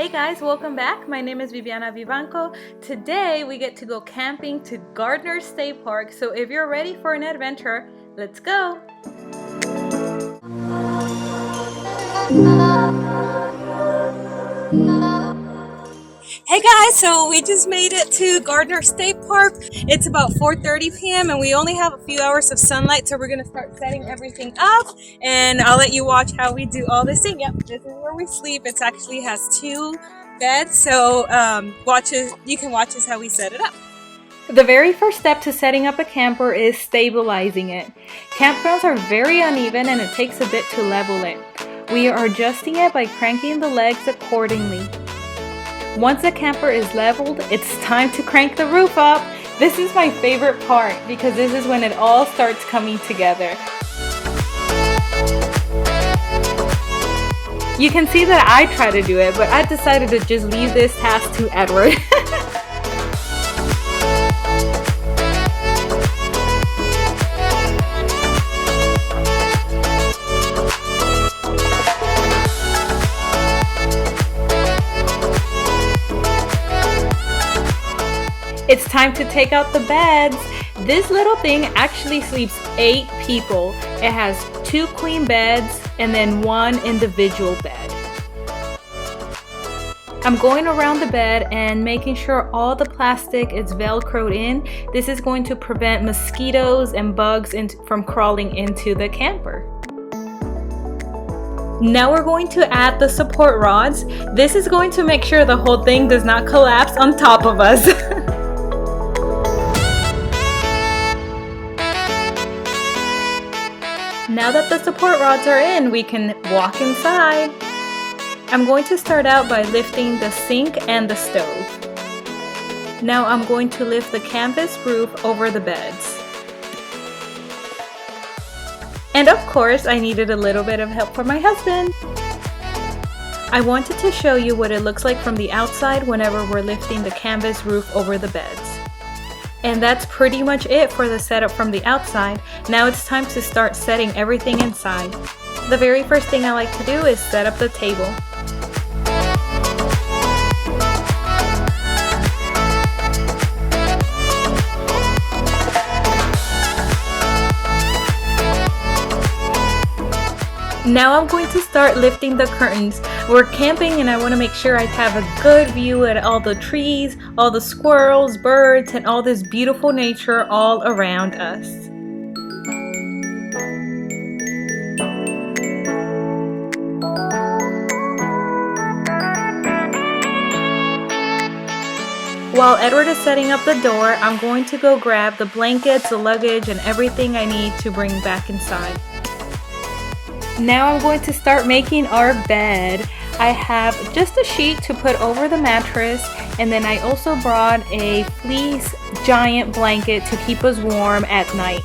Hey guys, welcome back. My name is Viviana Vivanco. Today we get to go camping to Garner State Park. So if you're ready for an adventure, let's go. Hey guys, so we just made it to Garner State Park. It's about 4:30 p.m. and we only have a few hours of sunlight, so we're gonna start setting everything up and I'll let you watch how we do all this thing. Yep, this is where we sleep. It actually has 2 beds, so you can watch us how we set it up. The very first step to setting up a camper is stabilizing it. Campgrounds are very uneven and it takes a bit to level it. We are adjusting it by cranking the legs accordingly. Once the camper is leveled, it's time to crank the roof up. This is my favorite part because this is when it all starts coming together. You can see that I try to do it, but I decided to just leave this task to Edward. It's time to take out the beds. This little thing actually sleeps 8 people. It has 2 queen beds and then 1 individual bed. I'm going around the bed and making sure all the plastic is velcroed in. This is going to prevent mosquitoes and bugs from crawling into the camper. Now we're going to add the support rods. This is going to make sure the whole thing does not collapse on top of us. Now that the support rods are in, we can walk inside. I'm going to start out by lifting the sink and the stove. Now I'm going to lift the canvas roof over the beds. And of course, I needed a little bit of help from my husband. I wanted to show you what it looks like from the outside whenever we're lifting the canvas roof over the beds. And that's pretty much it for the setup from the outside. Now it's time to start setting everything inside. The very first thing I like to do is set up the table. Now I'm going to start lifting the curtains. We're camping and I want to make sure I have a good view at all the trees, all the squirrels, birds, and all this beautiful nature all around us. While Edward is setting up the door, I'm going to go grab the blankets, the luggage, and everything I need to bring back inside. Now I'm going to start making our bed. I have just a sheet to put over the mattress, and then I also brought a fleece giant blanket to keep us warm at night.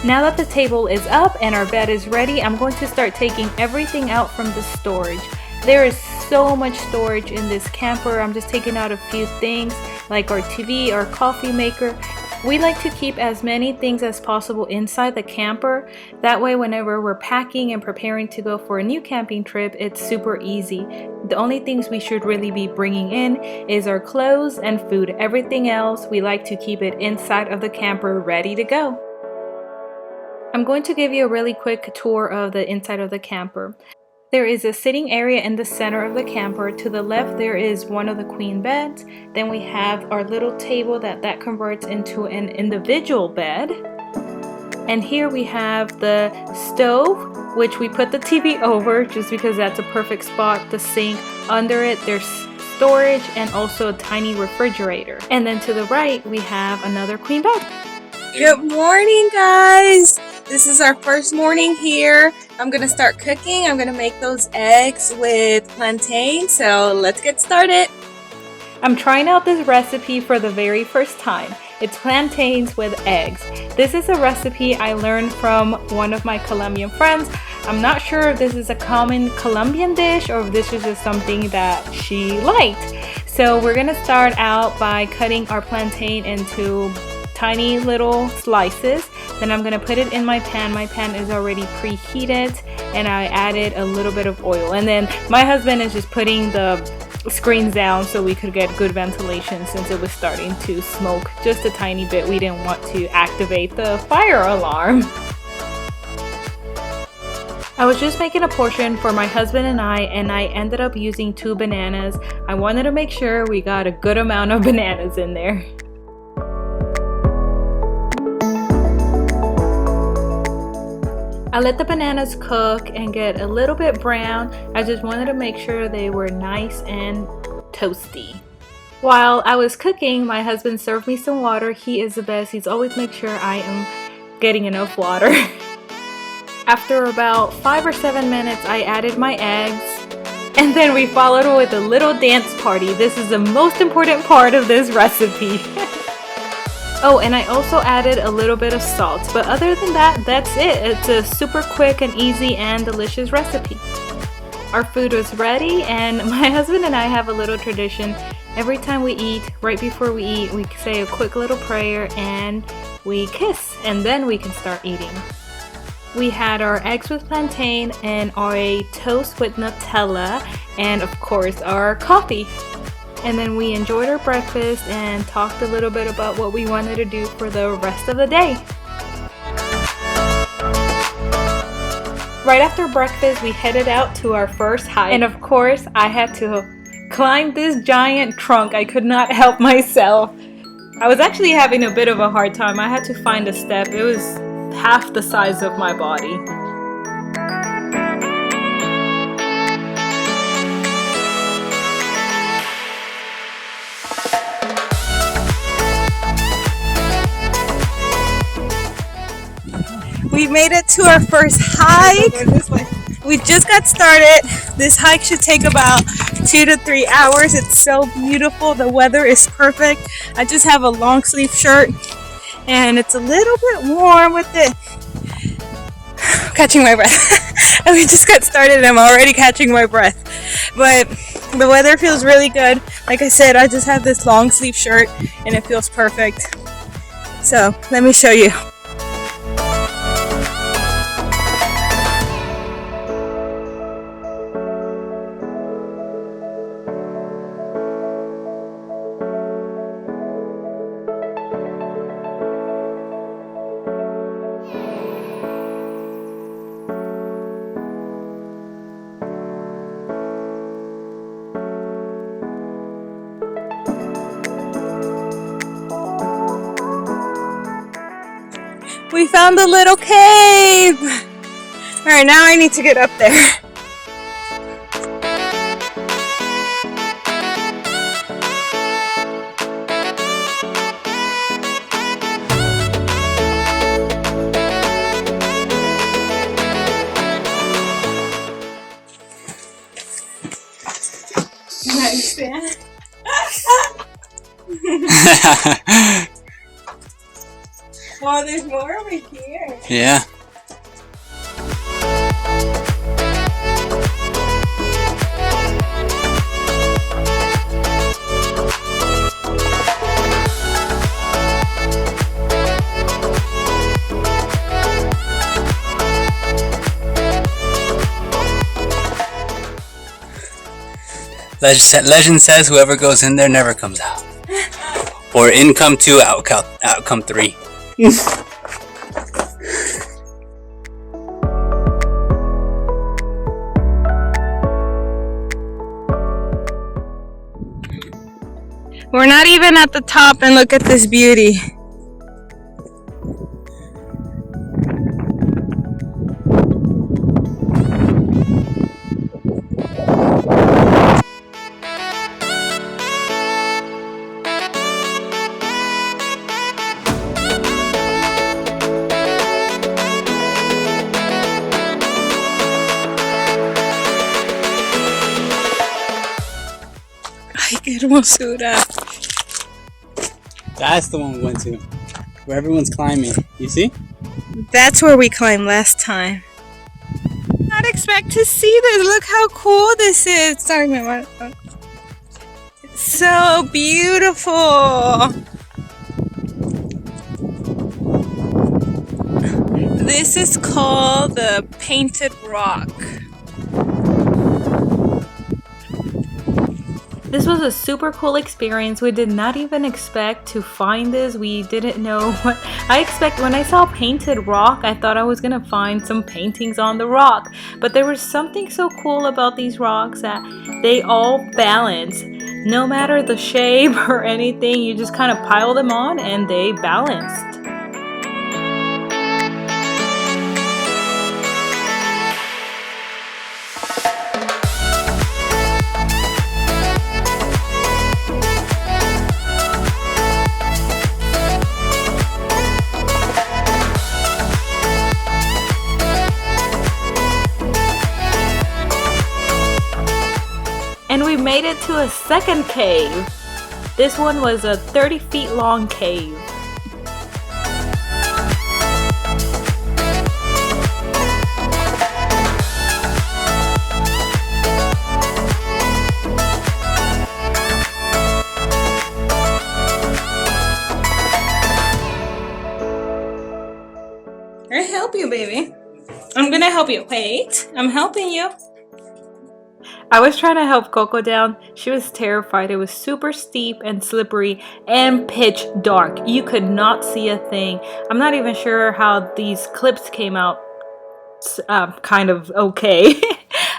Now that the table is up and our bed is ready, I'm going to start taking everything out from the storage. There is so much storage in this camper. I'm just taking out a few things like our TV, our coffee maker. We like to keep as many things as possible inside the camper. That way whenever we're packing and preparing to go for a new camping trip, it's super easy. The only things we should really be bringing in is our clothes and food. Everything else, we like to keep it inside of the camper ready to go. I'm going to give you a really quick tour of the inside of the camper. There is a sitting area in the center of the camper. To the left there is one of the queen beds. Then we have our little table that converts into an individual bed. And here we have the stove, which we put the TV over just because that's a perfect spot. The sink, under it there's storage and also a tiny refrigerator. And then to the right we have another queen bed. Good morning, guys. This is our first morning here. I'm gonna start cooking. I'm gonna make those eggs with plantain, so let's get started. I'm trying out this recipe for the very first time. It's plantains with eggs. This is a recipe I learned from one of my Colombian friends. I'm not sure if this is a common Colombian dish or if this is just something that she liked. So we're gonna start out by cutting our plantain into tiny little slices. Then I'm gonna put it in my pan. My pan is already preheated, and I added a little bit of oil. And then my husband is just putting the screens down so we could get good ventilation since it was starting to smoke just a tiny bit. We didn't want to activate the fire alarm. I was just making a portion for my husband and I ended up using 2 bananas. I wanted to make sure we got a good amount of bananas in there. I let the bananas cook and get a little bit brown. I just wanted to make sure they were nice and toasty. While I was cooking, my husband served me some water. He is the best. He's always make sure I am getting enough water. After about 5 or 7 minutes, I added my eggs, and then we followed with a little dance party. This is the most important part of this recipe. Oh, and I also added a little bit of salt, but other than that, that's it. It's a super quick and easy and delicious recipe. Our food was ready, and my husband and I have a little tradition. Every time we eat, right before we eat, we say a quick little prayer and we kiss, and then we can start eating. We had our eggs with plantain and our toast with Nutella, and of course our coffee. And then we enjoyed our breakfast and talked a little bit about what we wanted to do for the rest of the day. Right after breakfast, we headed out to our first hike. And of course, I had to climb this giant trunk. I could not help myself. I was actually having a bit of a hard time. I had to find a step. It was half the size of my body. We made it to our first hike. We just got started. This hike should take about 2 to 3 hours. It's so beautiful. The weather is perfect. I just have a long sleeve shirt and it's a little bit warm with it. I'm catching my breath. And we just got started and I'm already catching my breath. But the weather feels really good. Like I said, I just have this long sleeve shirt and it feels perfect. So let me show you. We found a little cave! Alright, now I need to get up there. Nice, man. Oh, there's more over here. Yeah. Legend says whoever goes in there never comes out. Or income 2, outcome 3. We're not even at the top and look at this beauty. Ay, qué hermosura. That's the one we went to, where everyone's climbing. You see? That's where we climbed last time. Not expect to see this. Look how cool this is. Sorry, Mama. It's so beautiful. This is called the Painted Rock. This was a super cool experience. We did not even expect to find this. We didn't know what when I saw Painted Rock, I thought I was gonna find some paintings on the rock. But there was something so cool about these rocks that they all balance. No matter the shape or anything, you just kind of pile them on and they balanced. And we made it to a second cave. This one was a 30 feet long cave. I help you, baby. I'm gonna help you. Wait, I'm helping you. I was trying to help Coco down. She was terrified. It was super steep and slippery and pitch dark. You could not see a thing. I'm not even sure how these clips came out kind of okay.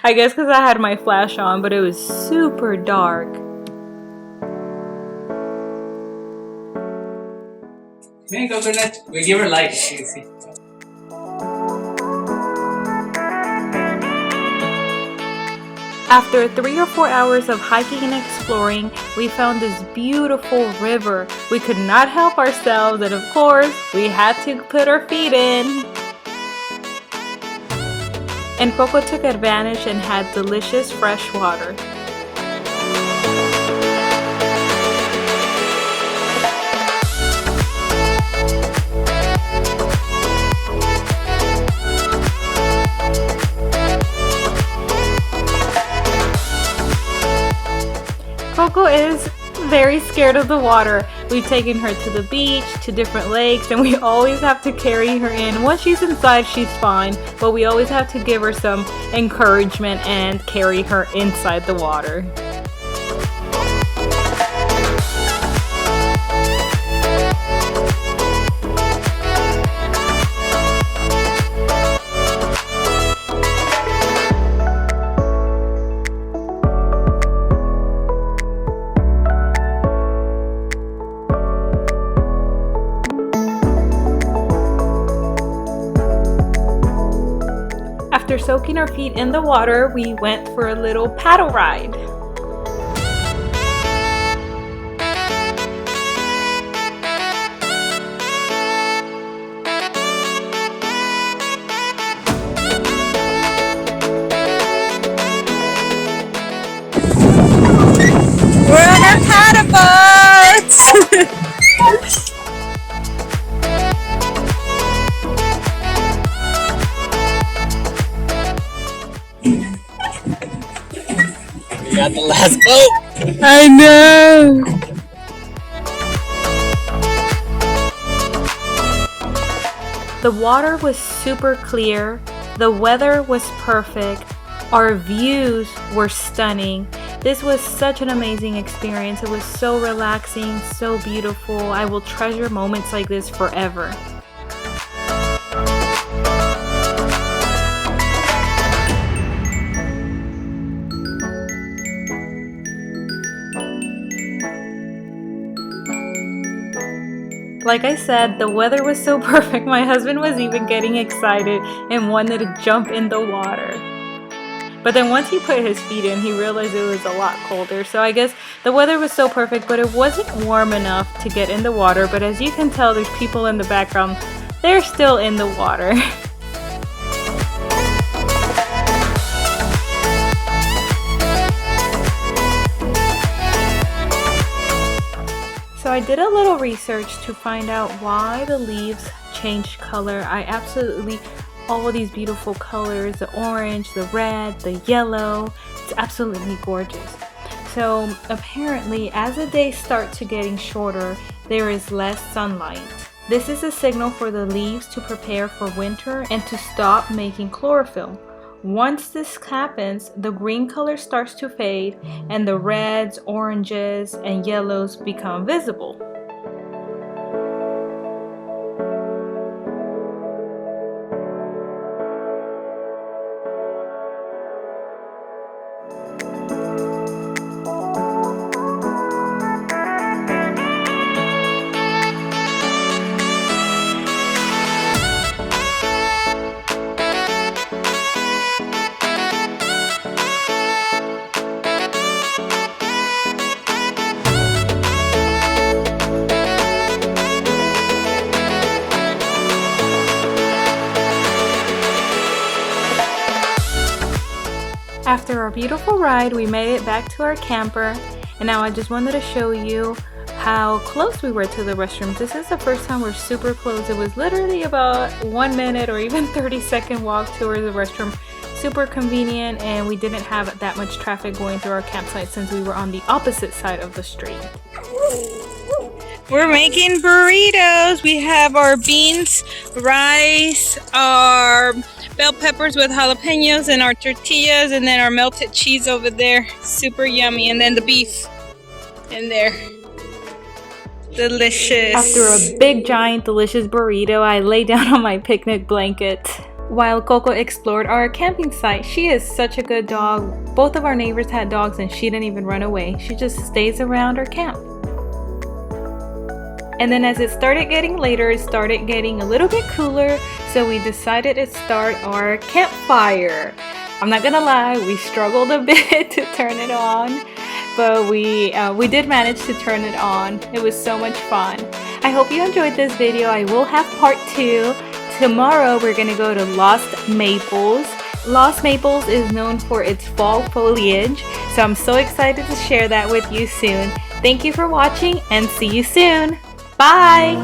I guess because I had my flash on, but it was super dark. Hey, coconut. We give her light. You see. After 3 or 4 hours of hiking and exploring, we found this beautiful river. We could not help ourselves, and of course, we had to put our feet in. And Coco took advantage and had delicious fresh water. Coco is very scared of the water. We've taken her to the beach, to different lakes, and we always have to carry her in. Once she's inside, she's fine, but we always have to give her some encouragement and carry her inside the water. After soaking our feet in the water, we went for a little paddle ride. We're on our paddle boats! We got the last boat. I know! The water was super clear, the weather was perfect, our views were stunning. This was such an amazing experience. It was so relaxing, so beautiful. I will treasure moments like this forever. Like I said, the weather was so perfect, my husband was even getting excited and wanted to jump in the water. But then once he put his feet in, he realized it was a lot colder. So I guess the weather was so perfect, but it wasn't warm enough to get in the water. But as you can tell, there's people in the background. They're still in the water. So I did a little research to find out why the leaves changed color. I absolutely all of these beautiful colors, the orange, the red, the yellow. It's absolutely gorgeous. So apparently as the days start to getting shorter, there is less sunlight. This is a signal for the leaves to prepare for winter and to stop making chlorophyll. Once this happens, the green color starts to fade and the reds, oranges, and yellows become visible. After our beautiful ride, we made it back to our camper, and now I just wanted to show you how close we were to the restrooms. This is the first time we're super close. It was literally about 1 minute or even 30-second walk towards the restroom. Super convenient, and we didn't have that much traffic going through our campsite since we were on the opposite side of the street. We're making burritos. We have our beans, rice, our bell peppers with jalapenos, and our tortillas, and then our melted cheese over there. Super yummy. And then the beef in there. Delicious. After a big, giant, delicious burrito, I lay down on my picnic blanket while Coco explored our camping site. She is such a good dog. Both of our neighbors had dogs and she didn't even run away. She just stays around our camp. And then as it started getting later, it started getting a little bit cooler, so we decided to start our campfire. I'm not gonna lie, we struggled a bit to turn it on, but we did manage to turn it on. It was so much fun. I hope you enjoyed this video. I will have part 2. Tomorrow we're gonna go to Lost Maples. Lost Maples is known for its fall foliage, so I'm so excited to share that with you soon. Thank you for watching and see you soon. Bye!